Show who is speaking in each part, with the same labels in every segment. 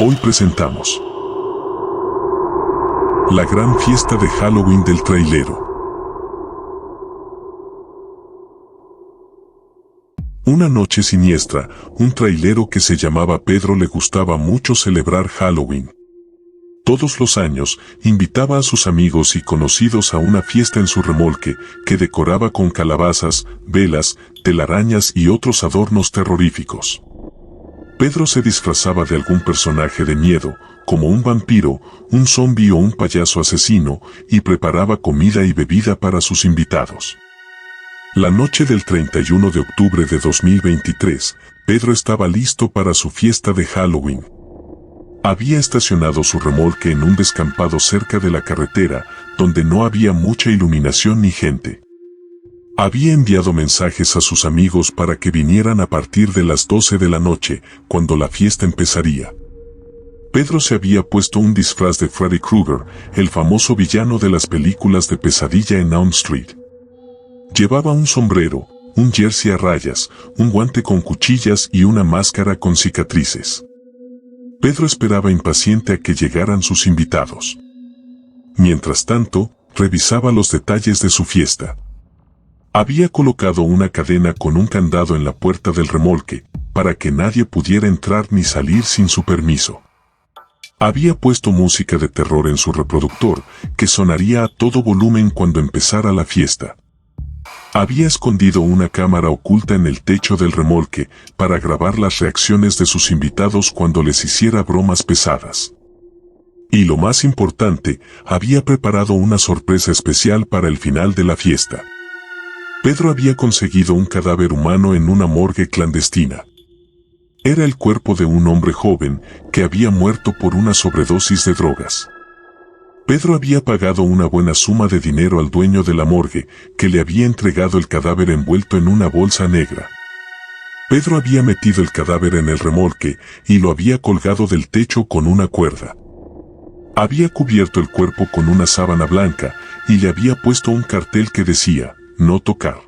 Speaker 1: Hoy presentamos la gran fiesta de Halloween del trailero. Una noche siniestra, un trailero que se llamaba Pedro le gustaba mucho celebrar Halloween. Todos los años, invitaba a sus amigos y conocidos a una fiesta en su remolque, que decoraba con calabazas, velas, telarañas y otros adornos terroríficos. Pedro se disfrazaba de algún personaje de miedo, como un vampiro, un zombi o un payaso asesino, y preparaba comida y bebida para sus invitados. La noche del 31 de octubre de 2023, Pedro estaba listo para su fiesta de Halloween. Había estacionado su remolque en un descampado cerca de la carretera, donde no había mucha iluminación ni gente. Había enviado mensajes a sus amigos para que vinieran a partir de las 12 de la noche, cuando la fiesta empezaría. Pedro se había puesto un disfraz de Freddy Krueger, el famoso villano de las películas de Pesadilla en Elm Street. Llevaba un sombrero, un jersey a rayas, un guante con cuchillas y una máscara con cicatrices. Pedro esperaba impaciente a que llegaran sus invitados. Mientras tanto, revisaba los detalles de su fiesta. Había colocado una cadena con un candado en la puerta del remolque, para que nadie pudiera entrar ni salir sin su permiso. Había puesto música de terror en su reproductor, que sonaría a todo volumen cuando empezara la fiesta. Había escondido una cámara oculta en el techo del remolque, para grabar las reacciones de sus invitados cuando les hiciera bromas pesadas. Y lo más importante, había preparado una sorpresa especial para el final de la fiesta. Pedro había conseguido un cadáver humano en una morgue clandestina. Era el cuerpo de un hombre joven, que había muerto por una sobredosis de drogas. Pedro había pagado una buena suma de dinero al dueño de la morgue, que le había entregado el cadáver envuelto en una bolsa negra. Pedro había metido el cadáver en el remolque, y lo había colgado del techo con una cuerda. Había cubierto el cuerpo con una sábana blanca, y le había puesto un cartel que decía, "No tocar".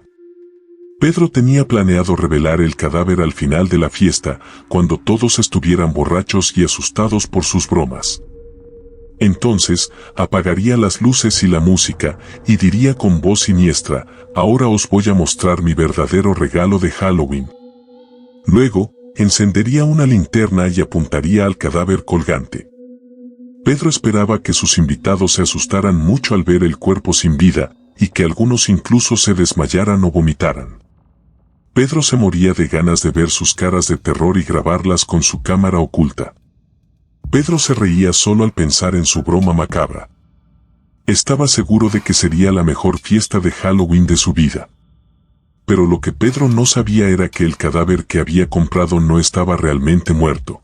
Speaker 1: Pedro tenía planeado revelar el cadáver al final de la fiesta, cuando todos estuvieran borrachos y asustados por sus bromas. Entonces, apagaría las luces y la música, y diría con voz siniestra, "Ahora os voy a mostrar mi verdadero regalo de Halloween". Luego, encendería una linterna y apuntaría al cadáver colgante. Pedro esperaba que sus invitados se asustaran mucho al ver el cuerpo sin vida, y que algunos incluso se desmayaran o vomitaran. Pedro se moría de ganas de ver sus caras de terror y grabarlas con su cámara oculta. Pedro se reía solo al pensar en su broma macabra. Estaba seguro de que sería la mejor fiesta de Halloween de su vida. Pero lo que Pedro no sabía era que el cadáver que había comprado no estaba realmente muerto.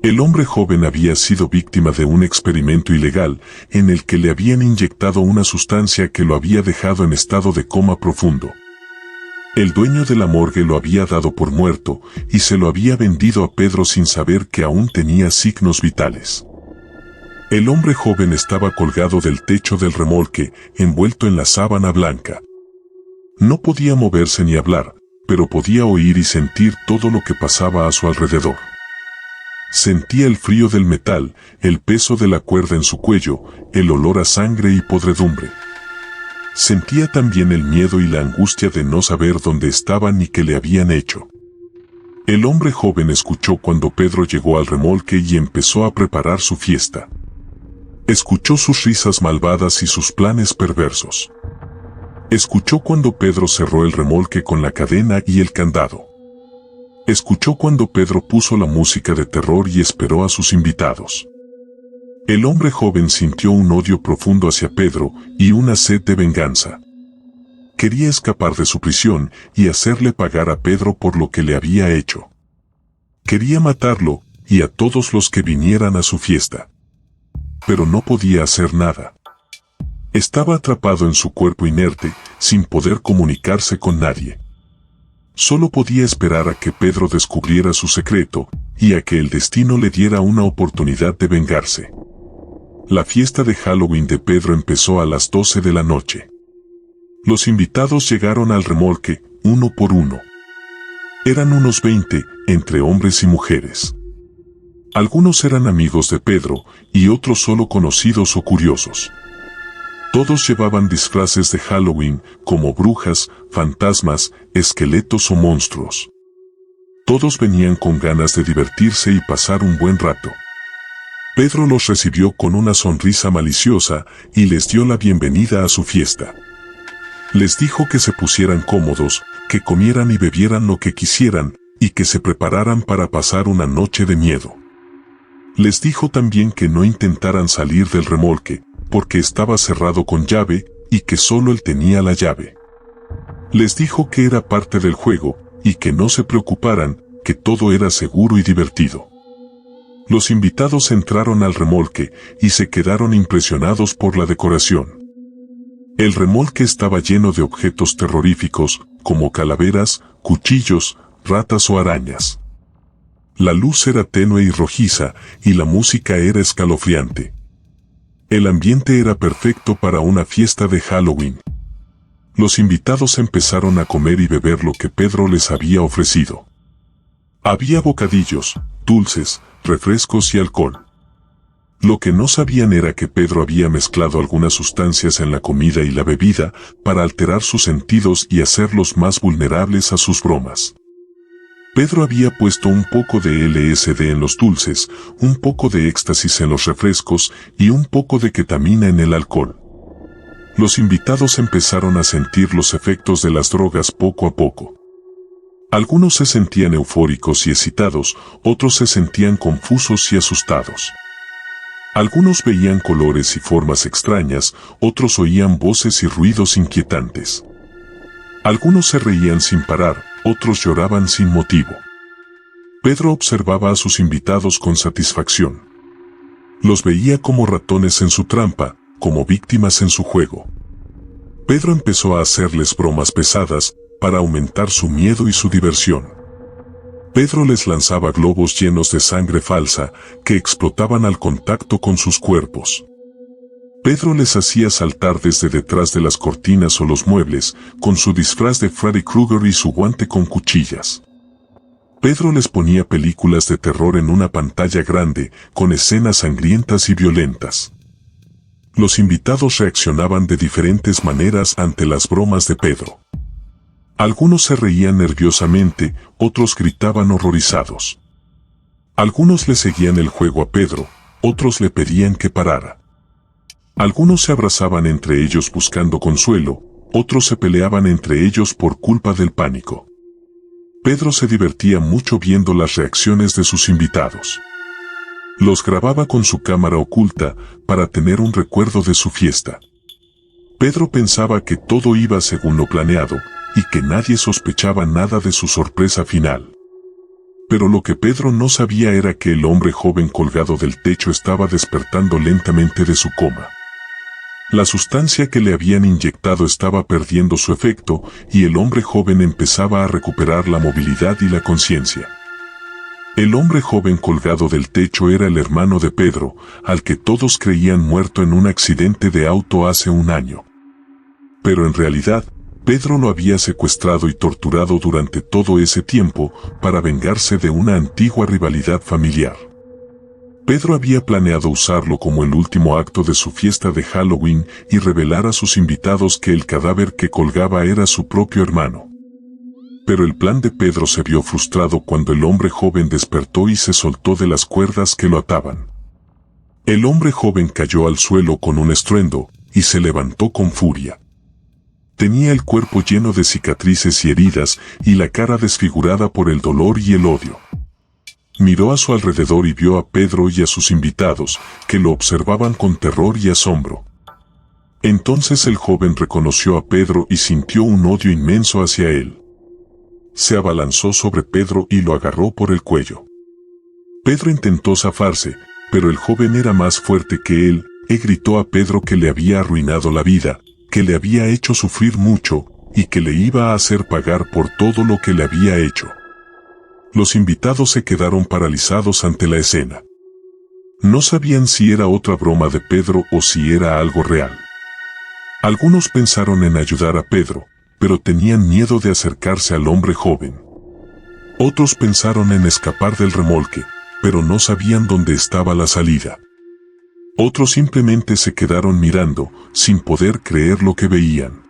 Speaker 1: El hombre joven había sido víctima de un experimento ilegal, en el que le habían inyectado una sustancia que lo había dejado en estado de coma profundo. El dueño de la morgue lo había dado por muerto, y se lo había vendido a Pedro sin saber que aún tenía signos vitales. El hombre joven estaba colgado del techo del remolque, envuelto en la sábana blanca. No podía moverse ni hablar, pero podía oír y sentir todo lo que pasaba a su alrededor. Sentía el frío del metal, el peso de la cuerda en su cuello, el olor a sangre y podredumbre. Sentía también el miedo y la angustia de no saber dónde estaba ni qué le habían hecho. El hombre joven escuchó cuando Pedro llegó al remolque y empezó a preparar su fiesta. Escuchó sus risas malvadas y sus planes perversos. Escuchó cuando Pedro cerró el remolque con la cadena y el candado. Escuchó cuando Pedro puso la música de terror y esperó a sus invitados. El hombre joven sintió un odio profundo hacia Pedro y una sed de venganza. Quería escapar de su prisión y hacerle pagar a Pedro por lo que le había hecho. Quería matarlo y a todos los que vinieran a su fiesta. Pero no podía hacer nada. Estaba atrapado en su cuerpo inerte, sin poder comunicarse con nadie. Solo podía esperar a que Pedro descubriera su secreto, y a que el destino le diera una oportunidad de vengarse. La fiesta de Halloween de Pedro empezó a las 12 de la noche. Los invitados llegaron al remolque, uno por uno. Eran unos 20, entre hombres y mujeres. Algunos eran amigos de Pedro y otros solo conocidos o curiosos. Todos llevaban disfraces de Halloween como brujas, fantasmas, esqueletos o monstruos. Todos venían con ganas de divertirse y pasar un buen rato. Pedro los recibió con una sonrisa maliciosa y les dio la bienvenida a su fiesta. Les dijo que se pusieran cómodos, que comieran y bebieran lo que quisieran y que se prepararan para pasar una noche de miedo. Les dijo también que no intentaran salir del remolque, porque estaba cerrado con llave y que solo él tenía la llave. Les dijo que era parte del juego y que no se preocuparan, que todo era seguro y divertido. Los invitados entraron al remolque y se quedaron impresionados por la decoración. El remolque estaba lleno de objetos terroríficos, como calaveras, cuchillos, ratas o arañas. La luz era tenue y rojiza, y la música era escalofriante. El ambiente era perfecto para una fiesta de Halloween. Los invitados empezaron a comer y beber lo que Pedro les había ofrecido. Había bocadillos, dulces, refrescos y alcohol. Lo que no sabían era que Pedro había mezclado algunas sustancias en la comida y la bebida para alterar sus sentidos y hacerlos más vulnerables a sus bromas. Pedro había puesto un poco de LSD en los dulces, un poco de éxtasis en los refrescos y un poco de ketamina en el alcohol. Los invitados empezaron a sentir los efectos de las drogas poco a poco. Algunos se sentían eufóricos y excitados, otros se sentían confusos y asustados. Algunos veían colores y formas extrañas, otros oían voces y ruidos inquietantes. Algunos se reían sin parar, otros lloraban sin motivo. Pedro observaba a sus invitados con satisfacción. Los veía como ratones en su trampa, como víctimas en su juego. Pedro empezó a hacerles bromas pesadas, para aumentar su miedo y su diversión. Pedro les lanzaba globos llenos de sangre falsa, que explotaban al contacto con sus cuerpos. Pedro les hacía saltar desde detrás de las cortinas o los muebles, con su disfraz de Freddy Krueger y su guante con cuchillas. Pedro les ponía películas de terror en una pantalla grande, con escenas sangrientas y violentas. Los invitados reaccionaban de diferentes maneras ante las bromas de Pedro. Algunos se reían nerviosamente, otros gritaban horrorizados. Algunos le seguían el juego a Pedro, otros le pedían que parara. Algunos se abrazaban entre ellos buscando consuelo, otros se peleaban entre ellos por culpa del pánico. Pedro se divertía mucho viendo las reacciones de sus invitados. Los grababa con su cámara oculta para tener un recuerdo de su fiesta. Pedro pensaba que todo iba según lo planeado, y que nadie sospechaba nada de su sorpresa final. Pero lo que Pedro no sabía era que el hombre joven colgado del techo estaba despertando lentamente de su coma. La sustancia que le habían inyectado estaba perdiendo su efecto y el hombre joven empezaba a recuperar la movilidad y la conciencia. El hombre joven colgado del techo era el hermano de Pedro, al que todos creían muerto en un accidente de auto hace un año. Pero en realidad, Pedro lo había secuestrado y torturado durante todo ese tiempo para vengarse de una antigua rivalidad familiar. Pedro había planeado usarlo como el último acto de su fiesta de Halloween y revelar a sus invitados que el cadáver que colgaba era su propio hermano. Pero el plan de Pedro se vio frustrado cuando el hombre joven despertó y se soltó de las cuerdas que lo ataban. El hombre joven cayó al suelo con un estruendo y se levantó con furia. Tenía el cuerpo lleno de cicatrices y heridas y la cara desfigurada por el dolor y el odio. Miró a su alrededor y vio a Pedro y a sus invitados, que lo observaban con terror y asombro. Entonces el joven reconoció a Pedro y sintió un odio inmenso hacia él. Se abalanzó sobre Pedro y lo agarró por el cuello. Pedro intentó zafarse, pero el joven era más fuerte que él, y gritó a Pedro que le había arruinado la vida, que le había hecho sufrir mucho, y que le iba a hacer pagar por todo lo que le había hecho. Los invitados se quedaron paralizados ante la escena. No sabían si era otra broma de Pedro o si era algo real. Algunos pensaron en ayudar a Pedro, pero tenían miedo de acercarse al hombre joven. Otros pensaron en escapar del remolque, pero no sabían dónde estaba la salida. Otros simplemente se quedaron mirando, sin poder creer lo que veían.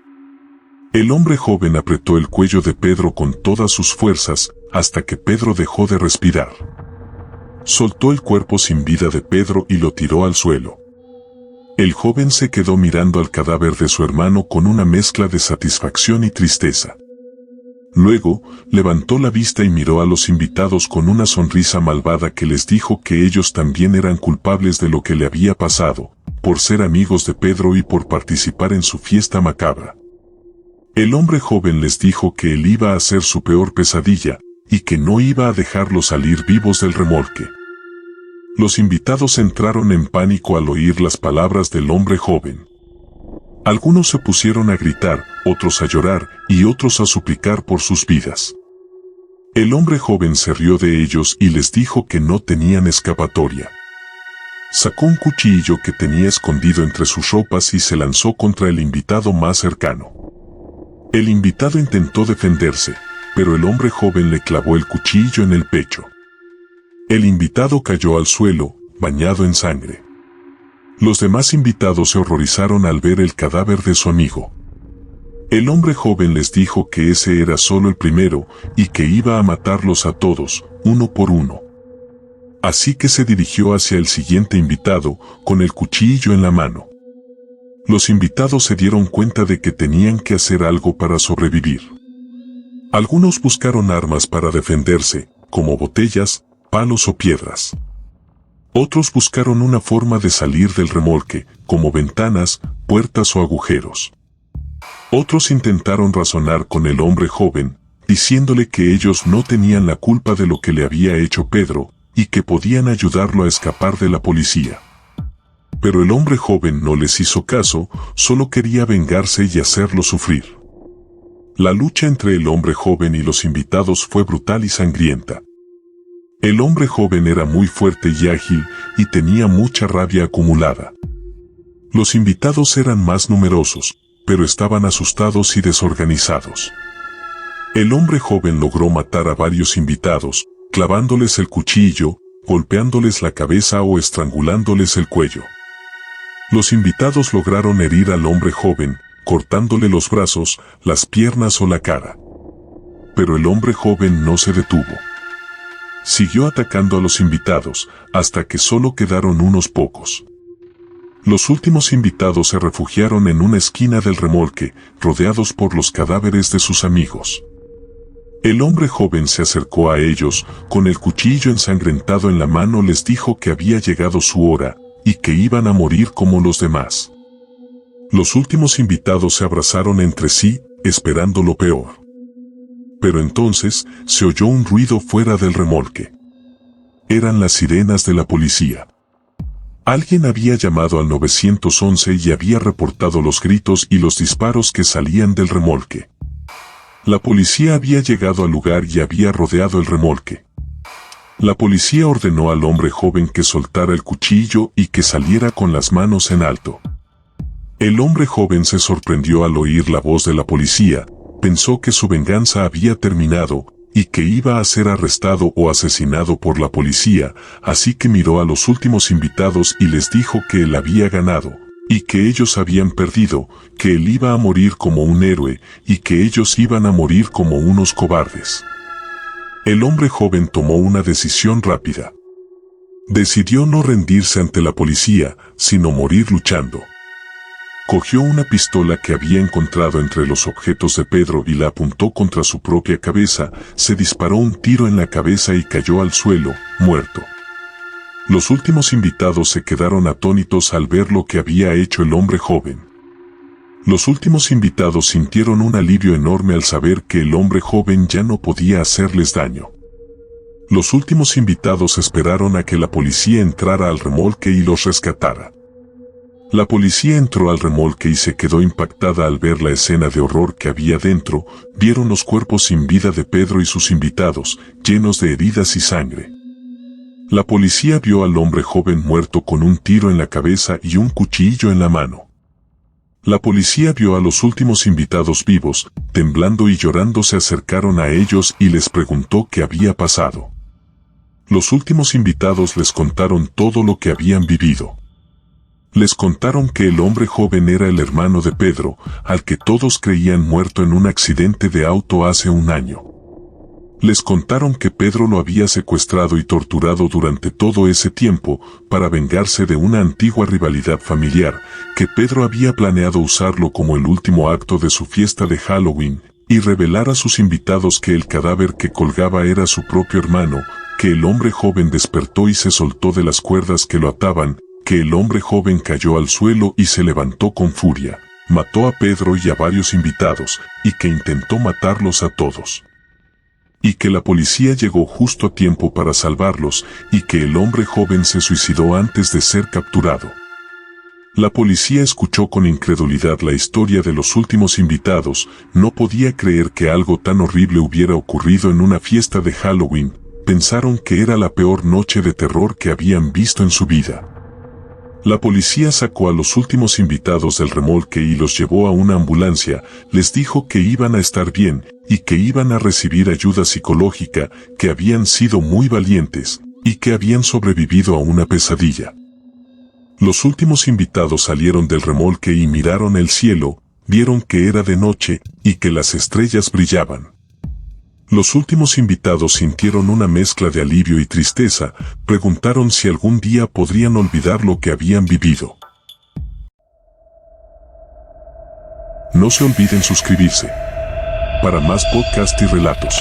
Speaker 1: El hombre joven apretó el cuello de Pedro con todas sus fuerzas, hasta que Pedro dejó de respirar. Soltó el cuerpo sin vida de Pedro y lo tiró al suelo. El joven se quedó mirando al cadáver de su hermano con una mezcla de satisfacción y tristeza. Luego, levantó la vista y miró a los invitados con una sonrisa malvada que les dijo que ellos también eran culpables de lo que le había pasado, por ser amigos de Pedro y por participar en su fiesta macabra. El hombre joven les dijo que él iba a ser su peor pesadilla, y que no iba a dejarlos salir vivos del remolque. Los invitados entraron en pánico al oír las palabras del hombre joven. Algunos se pusieron a gritar, otros a llorar y otros a suplicar por sus vidas. El hombre joven se rió de ellos y les dijo que no tenían escapatoria. Sacó un cuchillo que tenía escondido entre sus ropas y se lanzó contra el invitado más cercano. El invitado intentó defenderse, pero el hombre joven le clavó el cuchillo en el pecho. El invitado cayó al suelo, bañado en sangre. Los demás invitados se horrorizaron al ver el cadáver de su amigo. El hombre joven les dijo que ese era solo el primero y que iba a matarlos a todos, uno por uno. Así que se dirigió hacia el siguiente invitado, con el cuchillo en la mano. Los invitados se dieron cuenta de que tenían que hacer algo para sobrevivir. Algunos buscaron armas para defenderse, como botellas, palos o piedras. Otros buscaron una forma de salir del remolque, como ventanas, puertas o agujeros. Otros intentaron razonar con el hombre joven, diciéndole que ellos no tenían la culpa de lo que le había hecho Pedro, y que podían ayudarlo a escapar de la policía. Pero el hombre joven no les hizo caso, solo quería vengarse y hacerlo sufrir. La lucha entre el hombre joven y los invitados fue brutal y sangrienta. El hombre joven era muy fuerte y ágil, y tenía mucha rabia acumulada. Los invitados eran más numerosos, pero estaban asustados y desorganizados. El hombre joven logró matar a varios invitados, clavándoles el cuchillo, golpeándoles la cabeza o estrangulándoles el cuello. Los invitados lograron herir al hombre joven, cortándole los brazos, las piernas o la cara. Pero el hombre joven no se detuvo. Siguió atacando a los invitados, hasta que solo quedaron unos pocos. Los últimos invitados se refugiaron en una esquina del remolque, rodeados por los cadáveres de sus amigos. El hombre joven se acercó a ellos, con el cuchillo ensangrentado en la mano les dijo que había llegado su hora, y que iban a morir como los demás. Los últimos invitados se abrazaron entre sí, esperando lo peor. Pero entonces, se oyó un ruido fuera del remolque. Eran las sirenas de la policía. Alguien había llamado al 911 y había reportado los gritos y los disparos que salían del remolque. La policía había llegado al lugar y había rodeado el remolque. La policía ordenó al hombre joven que soltara el cuchillo y que saliera con las manos en alto. El hombre joven se sorprendió al oír la voz de la policía, pensó que su venganza había terminado, y que iba a ser arrestado o asesinado por la policía, así que miró a los últimos invitados y les dijo que él había ganado, y que ellos habían perdido, que él iba a morir como un héroe, y que ellos iban a morir como unos cobardes. El hombre joven tomó una decisión rápida. Decidió no rendirse ante la policía, sino morir luchando. Cogió una pistola que había encontrado entre los objetos de Pedro y la apuntó contra su propia cabeza, se disparó un tiro en la cabeza y cayó al suelo, muerto. Los últimos invitados se quedaron atónitos al ver lo que había hecho el hombre joven. Los últimos invitados sintieron un alivio enorme al saber que el hombre joven ya no podía hacerles daño. Los últimos invitados esperaron a que la policía entrara al remolque y los rescatara. La policía entró al remolque y se quedó impactada al ver la escena de horror que había dentro, vieron los cuerpos sin vida de Pedro y sus invitados, llenos de heridas y sangre. La policía vio al hombre joven muerto con un tiro en la cabeza y un cuchillo en la mano. La policía vio a los últimos invitados vivos, temblando y llorando se acercaron a ellos y les preguntó qué había pasado. Los últimos invitados les contaron todo lo que habían vivido. Les contaron que el hombre joven era el hermano de Pedro, al que todos creían muerto en un accidente de auto hace un año. Les contaron que Pedro lo había secuestrado y torturado durante todo ese tiempo para vengarse de una antigua rivalidad familiar, que Pedro había planeado usarlo como el último acto de su fiesta de Halloween, y revelar a sus invitados que el cadáver que colgaba era su propio hermano, que el hombre joven despertó y se soltó de las cuerdas que lo ataban, que el hombre joven cayó al suelo y se levantó con furia, mató a Pedro y a varios invitados, y que intentó matarlos a todos. Y que la policía llegó justo a tiempo para salvarlos, y que el hombre joven se suicidó antes de ser capturado. La policía escuchó con incredulidad la historia de los últimos invitados, no podía creer que algo tan horrible hubiera ocurrido en una fiesta de Halloween, pensaron que era la peor noche de terror que habían visto en su vida. La policía sacó a los últimos invitados del remolque y los llevó a una ambulancia, les dijo que iban a estar bien, y que iban a recibir ayuda psicológica, que habían sido muy valientes, y que habían sobrevivido a una pesadilla. Los últimos invitados salieron del remolque y miraron el cielo, vieron que era de noche, y que las estrellas brillaban. Los últimos invitados sintieron una mezcla de alivio y tristeza, preguntaron si algún día podrían olvidar lo que habían vivido. No se olviden suscribirse para más podcast y relatos.